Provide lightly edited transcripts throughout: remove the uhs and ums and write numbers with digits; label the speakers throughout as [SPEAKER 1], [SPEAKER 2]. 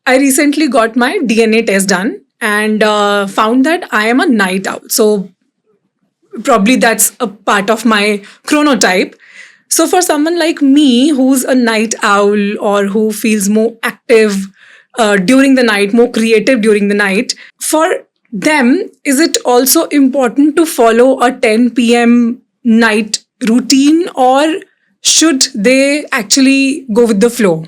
[SPEAKER 1] I recently got my DNA test done and found that I am a night owl. So probably that's a part of my chronotype. So for someone like me who's a night owl or who feels more active during the night, more creative during the night, for them, is it also important to follow a 10 p.m. night routine, or should they actually go with the flow?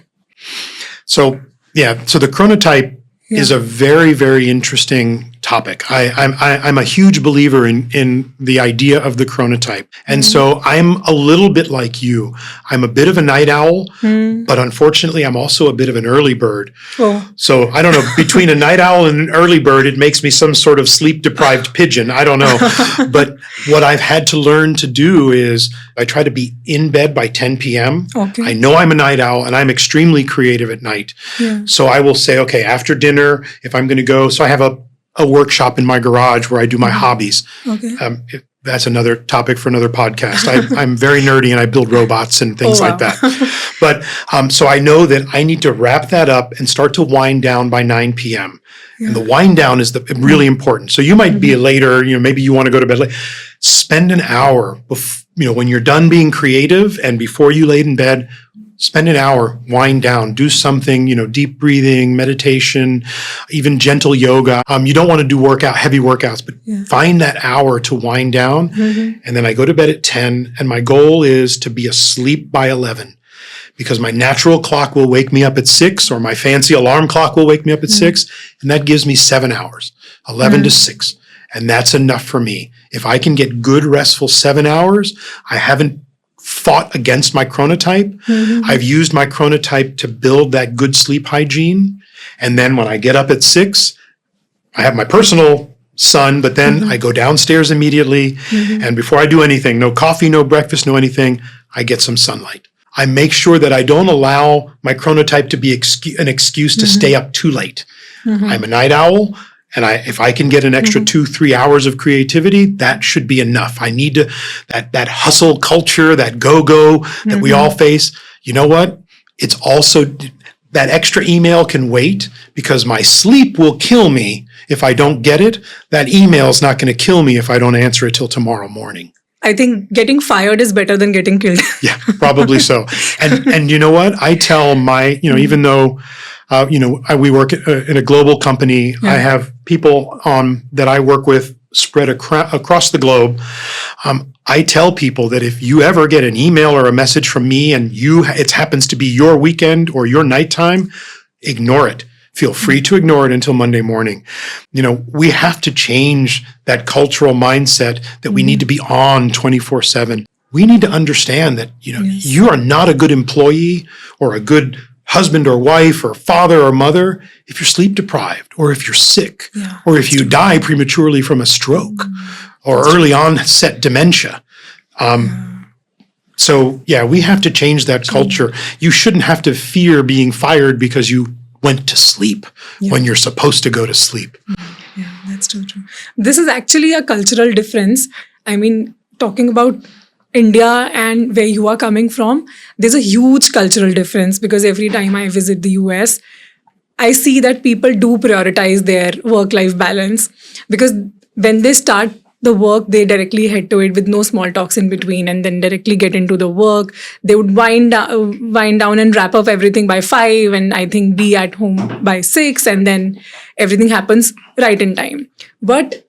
[SPEAKER 2] So the chronotype is a very, very interesting topic. I'm a huge believer in the idea of the chronotype. And so I'm a little bit like you. I'm a bit of a night owl, but unfortunately I'm also a bit of an early bird.
[SPEAKER 1] Oh.
[SPEAKER 2] So I don't know, between a night owl and an early bird, it makes me some sort of sleep deprived pigeon. I don't know. But what I've had to learn to do is I try to be in bed by 10 p.m.
[SPEAKER 1] Okay.
[SPEAKER 2] I know I'm a night owl and I'm extremely creative at night.
[SPEAKER 1] Yeah.
[SPEAKER 2] So I will say, okay, after dinner, if I'm going to go, so I have a workshop in my garage where I do my hobbies.
[SPEAKER 1] Okay.
[SPEAKER 2] That's another topic for another podcast. I'm very nerdy and I build robots and things like that. But so I know that I need to wrap that up and start to wind down by 9 p.m. And the wind down is really important. So you might be later, maybe you want to go to bed late. Spend an hour, when you're done being creative and before you lay in bed, spend an hour, wind down, do something, deep breathing, meditation, even gentle yoga. You don't want to do heavy workouts, but find that hour to wind down. And then I go to bed at 10 and my goal is to be asleep by 11 because my natural clock will wake me up at 6 or my fancy alarm clock will wake me up at 6. And that gives me 7 hours, 11 to 6. And that's enough for me. If I can get good restful 7 hours, I haven't fought against my chronotype. I've used my chronotype to build that good sleep hygiene. And then when I get up at 6, I have my personal sun, but then I go downstairs immediately. And before I do anything, no coffee, no breakfast, no anything, I get some sunlight. I make sure that I don't allow my chronotype to be an excuse to stay up too late. I'm a night owl. And if I can get an extra 2-3 hours of creativity, that should be enough. I need that hustle culture, that go-go that we all face. You know what? It's also that extra email can wait because my sleep will kill me if I don't get it. That email is not going to kill me if I don't answer it till tomorrow morning.
[SPEAKER 1] I think getting fired is better than getting killed.
[SPEAKER 2] Yeah, probably so. And you know what? I tell my, even though we work in a global company. I have people that I work with spread across the globe. I tell people that if you ever get an email or a message from me and it happens to be your weekend or your nighttime, ignore it. Feel free to ignore it until Monday morning. We have to change that cultural mindset that we need to be on 24/7. We need to understand that, you are not a good employee or a good husband or wife or father or mother if you're sleep deprived or if you're sick or if you die prematurely from a stroke or early onset dementia. So we have to change that culture. You shouldn't have to fear being fired because you went to sleep when you're supposed to go to sleep.
[SPEAKER 1] Yeah, that's too true. This is actually a cultural difference. I mean, talking about India and where you are coming from, there's a huge cultural difference because every time I visit the US, I see that people do prioritize their work-life balance because when they start the work, they directly head to it with no small talks in between and then directly get into the work. They would wind down and wrap up everything by 5 and I think be at home by 6 and then everything happens right in time. But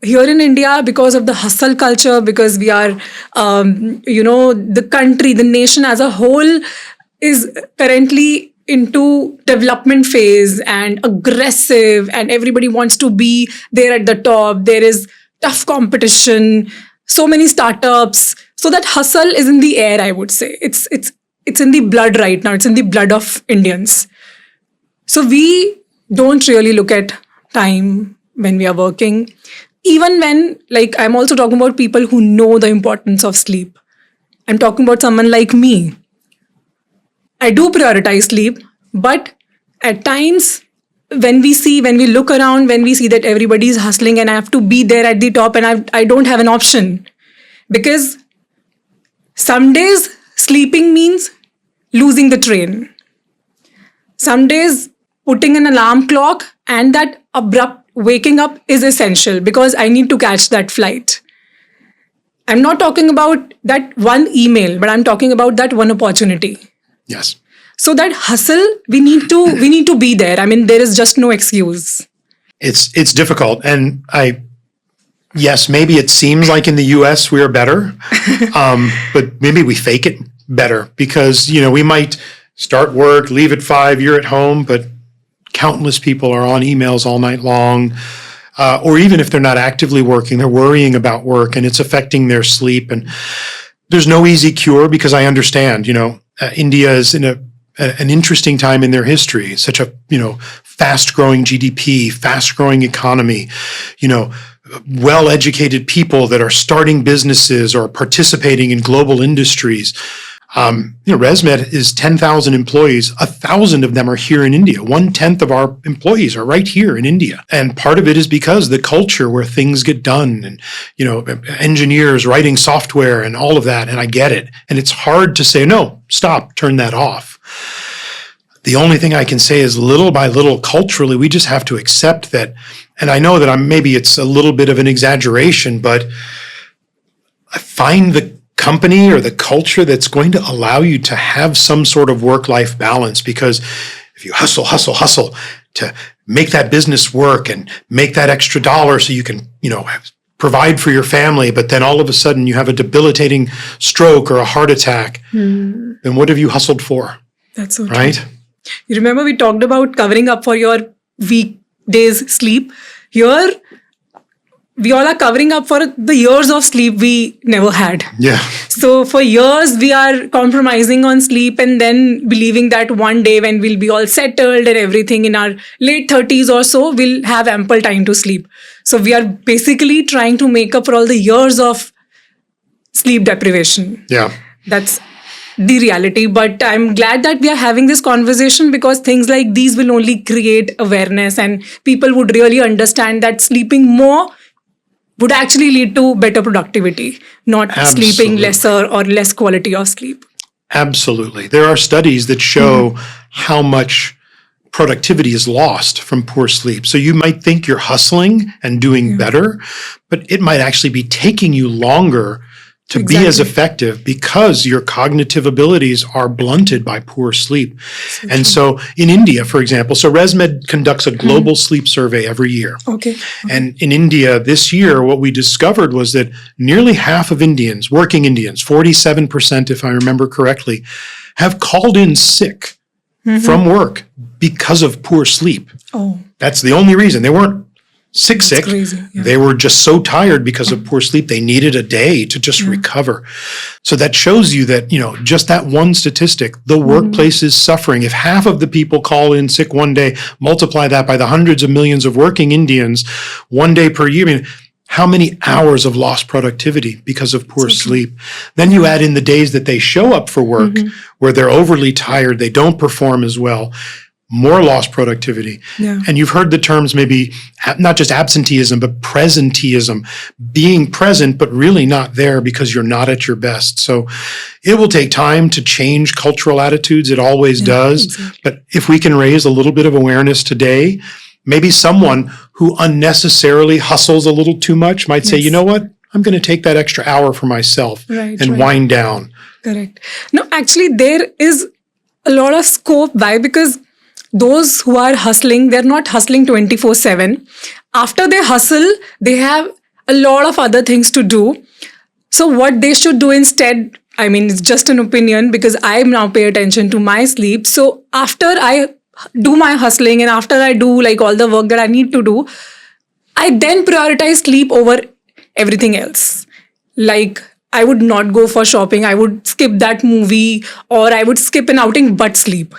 [SPEAKER 1] here in India, because of the hustle culture, because we are, the country, the nation as a whole is currently into development phase and aggressive and everybody wants to be there at the top. There is tough competition, so many startups. So that hustle is in the air, I would say. It's in the blood right now. It's in the blood of Indians. So we don't really look at time when we are working. Even when, I'm also talking about people who know the importance of sleep. I'm talking about someone like me. I do prioritize sleep, but at times when we look around, when we see that everybody is hustling and I have to be there at the top and I don't have an option. Because some days sleeping means losing the train. Some days putting an alarm clock and that abrupt waking up is essential because I need to catch that flight. I'm not talking about that one email, but I'm talking about that one opportunity.
[SPEAKER 2] Yes.
[SPEAKER 1] So that hustle, we need to be there. I mean, there is just no excuse.
[SPEAKER 2] It's difficult. And yes, maybe it seems like in the US we are better, but maybe we fake it better because, we might start work, leave at 5, you're at home, but countless people are on emails all night long. Or even if they're not actively working, they're worrying about work and it's affecting their sleep. And there's no easy cure because I understand, India is in an interesting time in their history, such a, fast-growing GDP, fast-growing economy, well-educated people that are starting businesses or participating in global industries. Resmed is 10,000 employees. 1,000 of them are here in India. 1/10 of our employees are right here in India. And part of it is because the culture where things get done and, engineers writing software and all of that. And I get it. And it's hard to say, no, stop, turn that off. The only thing I can say is little by little, culturally, we just have to accept that. And I know that maybe it's a little bit of an exaggeration, but I find the company or the culture that's going to allow you to have some sort of work-life balance, because if you hustle to make that business work and make that extra dollar so you can, provide for your family, but then all of a sudden you have a debilitating stroke or a heart attack, then what have you hustled for?
[SPEAKER 1] That's so true.
[SPEAKER 2] Right?
[SPEAKER 1] You remember we talked about covering up for your weekdays sleep. Here, we all are covering up for the years of sleep we never had.
[SPEAKER 2] Yeah.
[SPEAKER 1] So for years, we are compromising on sleep and then believing that one day when we'll be all settled and everything in our late 30s or so, we'll have ample time to sleep. So we are basically trying to make up for all the years of sleep deprivation.
[SPEAKER 2] Yeah.
[SPEAKER 1] That's the reality. But I'm glad that we are having this conversation because things like these will only create awareness and people would really understand that sleeping more would actually lead to better productivity, not sleeping lesser or less quality of sleep.
[SPEAKER 2] Absolutely. There are studies that show how much productivity is lost from poor sleep. So you might think you're hustling and doing better, but it might actually be taking you longer to be as effective because your cognitive abilities are blunted by poor sleep. So in India, for example, Resmed conducts a global sleep survey every year.
[SPEAKER 1] Okay.
[SPEAKER 2] And in India this year, what we discovered was that nearly half of Indians, working Indians, 47% if I remember correctly, have called in sick from work because of poor sleep.
[SPEAKER 1] Oh.
[SPEAKER 2] That's the only reason. They weren't sick.
[SPEAKER 1] Crazy. Yeah.
[SPEAKER 2] They were just so tired because of poor sleep. They needed a day to just recover. So that shows you that, just that one statistic, the workplace is suffering. If half of the people call in sick one day, multiply that by the hundreds of millions of working Indians, one day per year, I mean, how many hours of lost productivity because of poor sleep? Then you add in the days that they show up for work where they're overly tired, they don't perform as well. More lost productivity.
[SPEAKER 1] Yeah.
[SPEAKER 2] And you've heard the terms maybe not just absenteeism, but presenteeism, being present, but really not there because you're not at your best. So it will take time to change cultural attitudes. It always does.
[SPEAKER 1] Exactly.
[SPEAKER 2] But if we can raise a little bit of awareness today, maybe someone who unnecessarily hustles a little too much might say, you know what? I'm going to take that extra hour for myself and wind down.
[SPEAKER 1] Correct. No, actually, there is a lot of scope. Why? Because those who are hustling, they're not hustling 24/7. After they hustle, they have a lot of other things to do. So what they should do instead, I mean, it's just an opinion because I now pay attention to my sleep. So after I do my hustling and after I do like all the work that I need to do, I then prioritize sleep over everything else. Like I would not go for shopping. I would skip that movie or I would skip an outing but sleep.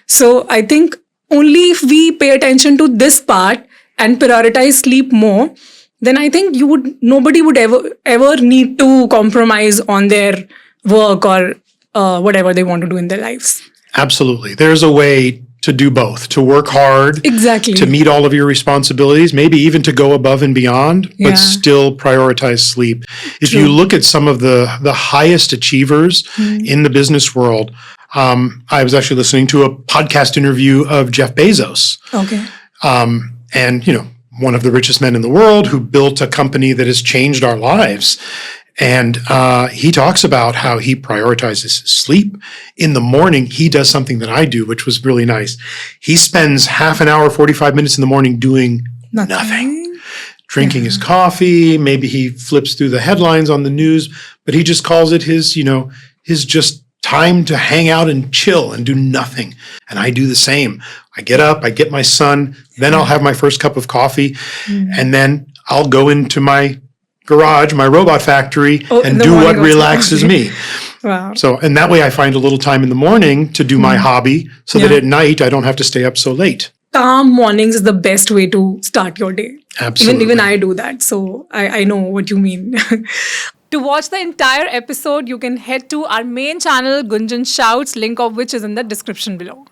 [SPEAKER 1] So I think only if we pay attention to this part and prioritize sleep more, then I think nobody would ever need to compromise on their work or whatever they want to do in their lives.
[SPEAKER 2] Absolutely. There's a way to do both, to work hard, to meet all of your responsibilities, maybe even to go above and beyond, but still prioritize sleep. If you look at some of the highest achievers in the business world, I was actually listening to a podcast interview of Jeff Bezos.
[SPEAKER 1] Okay.
[SPEAKER 2] And, one of the richest men in the world who built a company that has changed our lives. And he talks about how he prioritizes his sleep. In the morning, he does something that I do, which was really nice. He spends half an hour, 45 minutes in the morning doing nothing. Drinking his coffee. Maybe he flips through the headlines on the news, but he just calls it his just time to hang out and chill and do nothing. And I do the same. I get up, I get my sun, then I'll have my first cup of coffee, and then I'll go into my garage, my robot factory, and do what relaxes me.
[SPEAKER 1] Wow.
[SPEAKER 2] So, and that way I find a little time in the morning to do my hobby so that at night I don't have to stay up so late.
[SPEAKER 1] Calm mornings is the best way to start your day.
[SPEAKER 2] Absolutely.
[SPEAKER 1] Even I do that. So I know what you mean. To watch the entire episode, you can head to our main channel, Gunjan Shouts, link of which is in the description below.